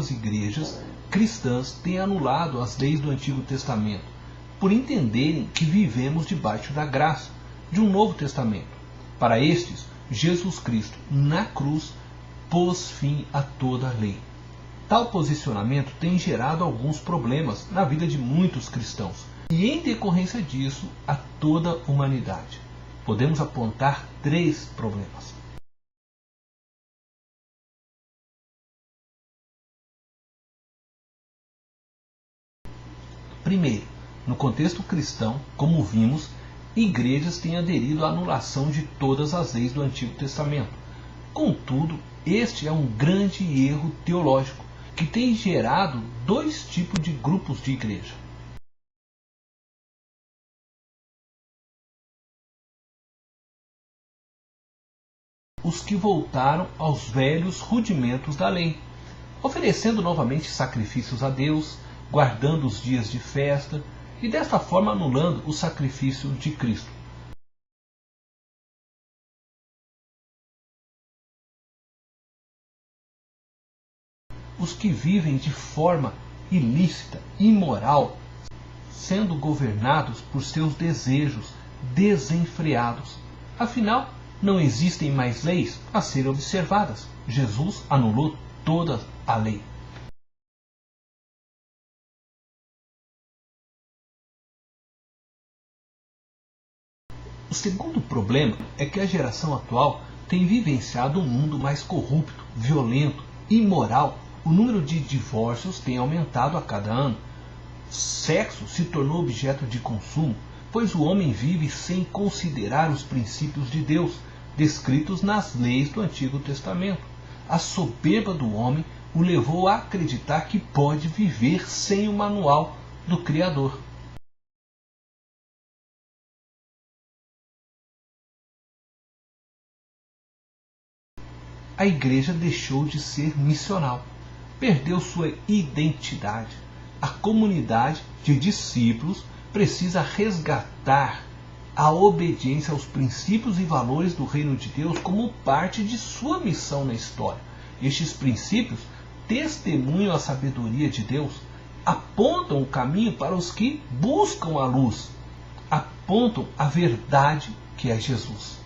algumas igrejas cristãs têm anulado as leis do Antigo Testamento, por entenderem que vivemos debaixo da graça de um Novo Testamento. Para estes, Jesus Cristo, na cruz, pôs fim a toda a lei. Tal posicionamento tem gerado alguns problemas na vida de muitos cristãos e, em decorrência disso, a toda a humanidade. Podemos apontar 3 problemas. Primeiro, no contexto cristão, como vimos, igrejas têm aderido à anulação de todas as leis do Antigo Testamento. Contudo, este é um grande erro teológico que tem gerado 2 tipos de grupos de igreja. Os que voltaram aos velhos rudimentos da lei, oferecendo novamente sacrifícios a Deus, guardando os dias de festa e desta forma anulando o sacrifício de Cristo. Os que vivem de forma ilícita, imoral, sendo governados por seus desejos desenfreados. Afinal, não existem mais leis a serem observadas. Jesus anulou toda a lei. O segundo problema é que a geração atual tem vivenciado um mundo mais corrupto, violento, imoral. O número de divórcios tem aumentado a cada ano. Sexo se tornou objeto de consumo, pois o homem vive sem considerar os princípios de Deus, descritos nas leis do Antigo Testamento. A soberba do homem o levou a acreditar que pode viver sem o manual do Criador. A igreja deixou de ser missional, perdeu sua identidade. A comunidade de discípulos precisa resgatar a obediência aos princípios e valores do reino de Deus como parte de sua missão na história. Estes princípios testemunham a sabedoria de Deus, apontam o caminho para os que buscam a luz, apontam a verdade que é Jesus.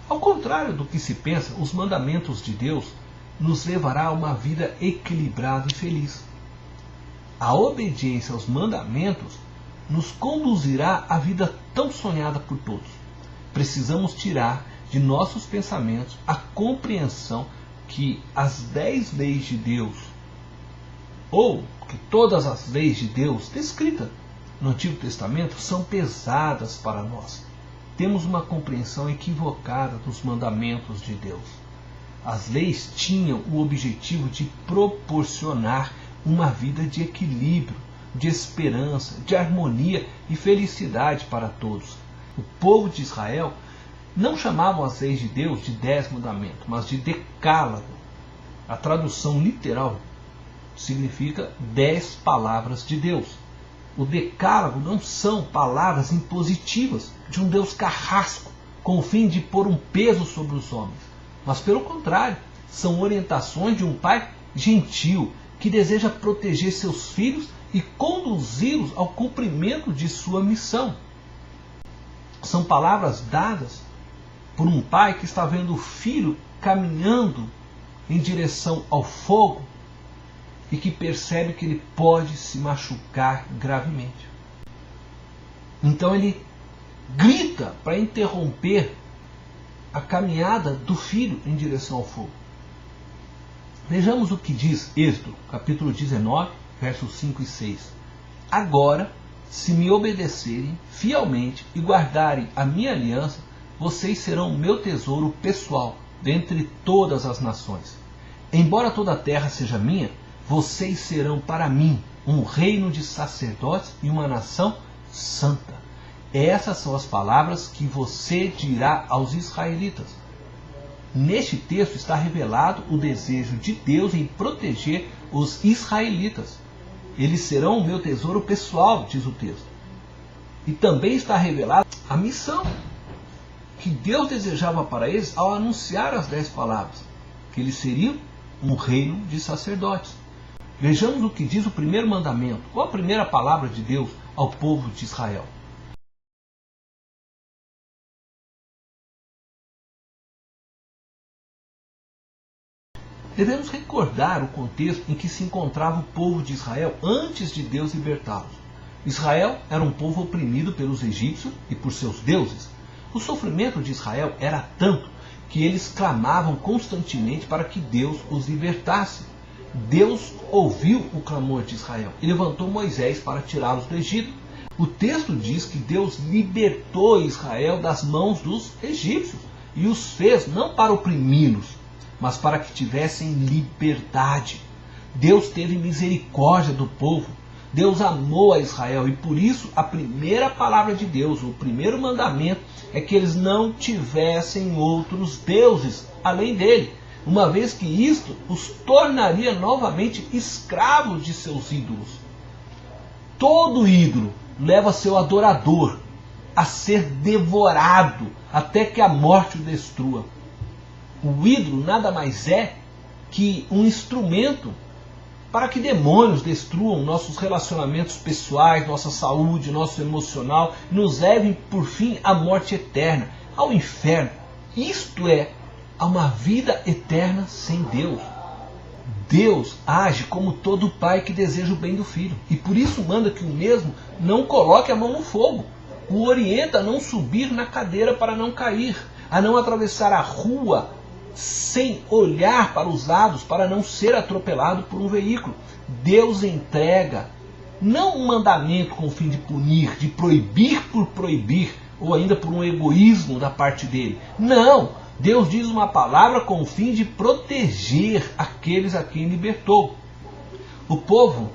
Ao contrário do que se pensa, os mandamentos de Deus nos levará a uma vida equilibrada e feliz. A obediência aos mandamentos nos conduzirá à vida tão sonhada por todos. Precisamos tirar de nossos pensamentos a compreensão que as 10 leis de Deus, ou que todas as leis de Deus descritas no Antigo Testamento, são pesadas para nós. Temos uma compreensão equivocada dos mandamentos de Deus. As leis tinham o objetivo de proporcionar uma vida de equilíbrio, de esperança, de harmonia e felicidade para todos. O povo de Israel não chamavam as leis de Deus de 10 mandamentos, mas de decálogo. A tradução literal significa 10 palavras de Deus. O decálogo não são palavras impositivas de um Deus carrasco, com o fim de pôr um peso sobre os homens, mas pelo contrário, são orientações de um pai gentil, que deseja proteger seus filhos e conduzi-los ao cumprimento de sua missão. São palavras dadas por um pai que está vendo o filho caminhando em direção ao fogo e que percebe que ele pode se machucar gravemente. Então ele grita para interromper a caminhada do filho em direção ao fogo. Vejamos o que diz Êxodo, capítulo 19, versos 5 e 6. Agora, se me obedecerem fielmente e guardarem a minha aliança, vocês serão meu tesouro pessoal dentre todas as nações. Embora toda a terra seja minha, vocês serão para mim um reino de sacerdotes e uma nação santa. Essas são as palavras que você dirá aos israelitas. Neste texto está revelado o desejo de Deus em proteger os israelitas. Eles serão o meu tesouro pessoal, diz o texto. E também está revelada a missão que Deus desejava para eles ao anunciar as 10 palavras, que eles seriam um reino de sacerdotes. Vejamos o que diz o primeiro mandamento, ou a primeira palavra de Deus ao povo de Israel. Devemos recordar o contexto em que se encontrava o povo de Israel antes de Deus libertá-los. Israel era um povo oprimido pelos egípcios e por seus deuses. O sofrimento de Israel era tanto que eles clamavam constantemente para que Deus os libertasse. Deus ouviu o clamor de Israel e levantou Moisés para tirá-los do Egito. O texto diz que Deus libertou Israel das mãos dos egípcios e os fez não para oprimi-los, mas para que tivessem liberdade. Deus teve misericórdia do povo. Deus amou a Israel e por isso a primeira palavra de Deus, o primeiro mandamento, é que eles não tivessem outros deuses além dele, uma vez que isto os tornaria novamente escravos de seus ídolos. Todo ídolo leva seu adorador a ser devorado até que a morte o destrua. O ídolo nada mais é que um instrumento para que demônios destruam nossos relacionamentos pessoais, nossa saúde, nosso emocional, e nos levem, por fim, à morte eterna, ao inferno. Isto é, a uma vida eterna sem Deus. Deus age como todo pai que deseja o bem do filho, e por isso manda que o mesmo não coloque a mão no fogo, o orienta a não subir na cadeira para não cair, a não atravessar a rua sem olhar para os lados para não ser atropelado por um veículo. Deus entrega não um mandamento com o fim de punir, de proibir por proibir, ou ainda por um egoísmo da parte dele. Não! Deus diz uma palavra com o fim de proteger aqueles a quem libertou. O povo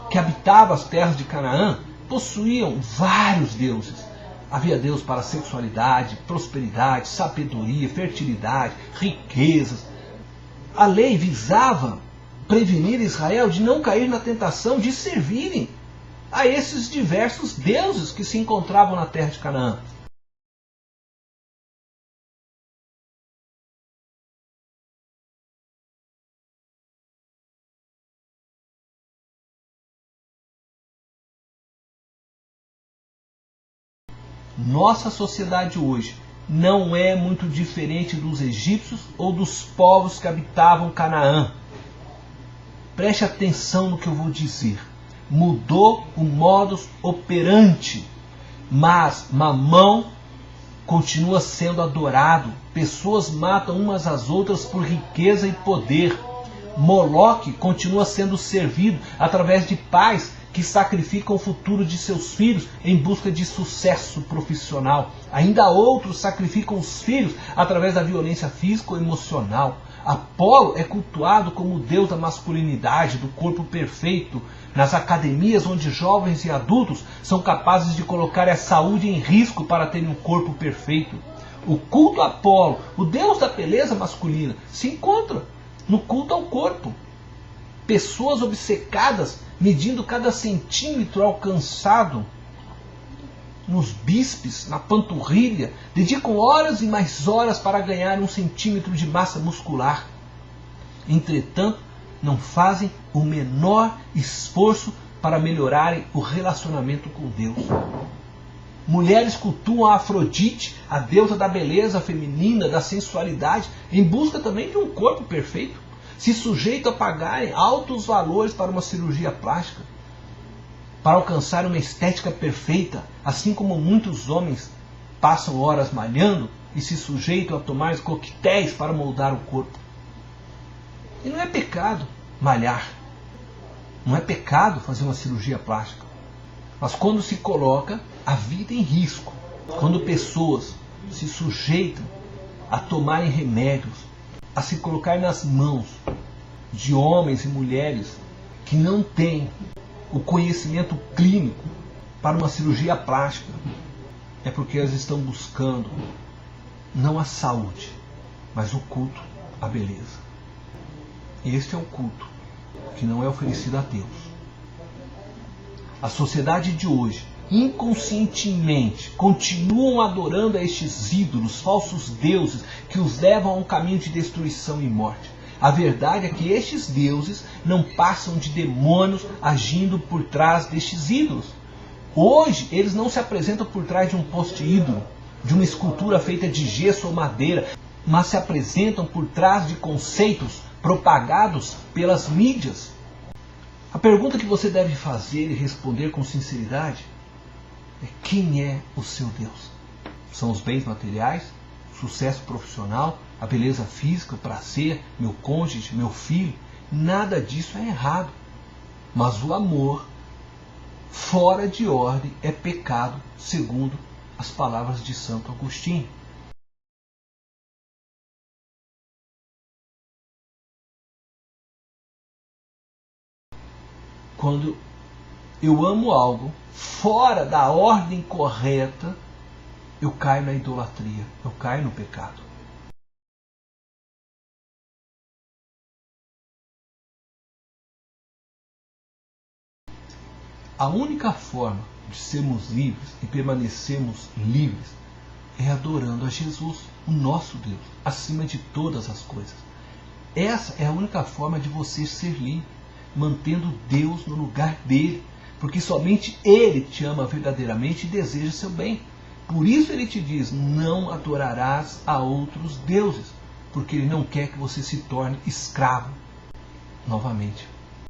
que habitava as terras de Canaã possuíam vários deuses. Havia Deus para sexualidade, prosperidade, sabedoria, fertilidade, riquezas. A lei visava prevenir Israel de não cair na tentação de servirem a esses diversos deuses que se encontravam na terra de Canaã. Nossa sociedade hoje não é muito diferente dos egípcios ou dos povos que habitavam Canaã. Preste atenção no que eu vou dizer. Mudou o modus operandi, mas Mamão continua sendo adorado. Pessoas matam umas às outras por riqueza e poder. Moloque continua sendo servido através de pais que sacrificam o futuro de seus filhos em busca de sucesso profissional. Ainda outros sacrificam os filhos através da violência física ou emocional. Apolo é cultuado como o deus da masculinidade, do corpo perfeito, nas academias onde jovens e adultos são capazes de colocar a saúde em risco para terem um corpo perfeito. O culto a Apolo, o deus da beleza masculina, se encontra no culto ao corpo. Pessoas obcecadas, medindo cada centímetro alcançado nos bíceps, na panturrilha, dedicam horas e mais horas para ganhar 1 centímetro de massa muscular. Entretanto, não fazem o menor esforço para melhorarem o relacionamento com Deus. Mulheres cultuam a Afrodite, a deusa da beleza feminina, da sensualidade, em busca também de um corpo perfeito. Se sujeitam a pagarem altos valores para uma cirurgia plástica, para alcançar uma estética perfeita, assim como muitos homens passam horas malhando e se sujeitam a tomar coquetéis para moldar o corpo. E não é pecado malhar, não é pecado fazer uma cirurgia plástica, mas quando se coloca a vida em risco, quando pessoas se sujeitam a tomarem remédios, a se colocar nas mãos de homens e mulheres que não têm o conhecimento clínico para uma cirurgia plástica, é porque elas estão buscando não a saúde, mas o culto à beleza. Este é o culto que não é oferecido a Deus. A sociedade de hoje, inconscientemente, continuam adorando a estes ídolos, falsos deuses, que os levam a um caminho de destruição e morte. A verdade é que estes deuses não passam de demônios agindo por trás destes ídolos. Hoje, eles não se apresentam por trás de um poste ídolo, de uma escultura feita de gesso ou madeira, mas se apresentam por trás de conceitos propagados pelas mídias. A pergunta que você deve fazer e responder com sinceridade é: quem é o seu Deus? São os bens materiais, o sucesso profissional, a beleza física, o prazer, meu cônjuge, meu filho? Nada disso é errado. Mas o amor fora de ordem é pecado, segundo as palavras de Santo Agostinho. Quando eu amo algo fora da ordem correta, eu caio na idolatria, eu caio no pecado. A única forma de sermos livres e permanecermos livres é adorando a Jesus, o nosso Deus, acima de todas as coisas. Essa é a única forma de você ser livre, mantendo Deus no lugar dele, porque somente Ele te ama verdadeiramente e deseja seu bem. Por isso Ele te diz: não adorarás a outros deuses, porque Ele não quer que você se torne escravo novamente.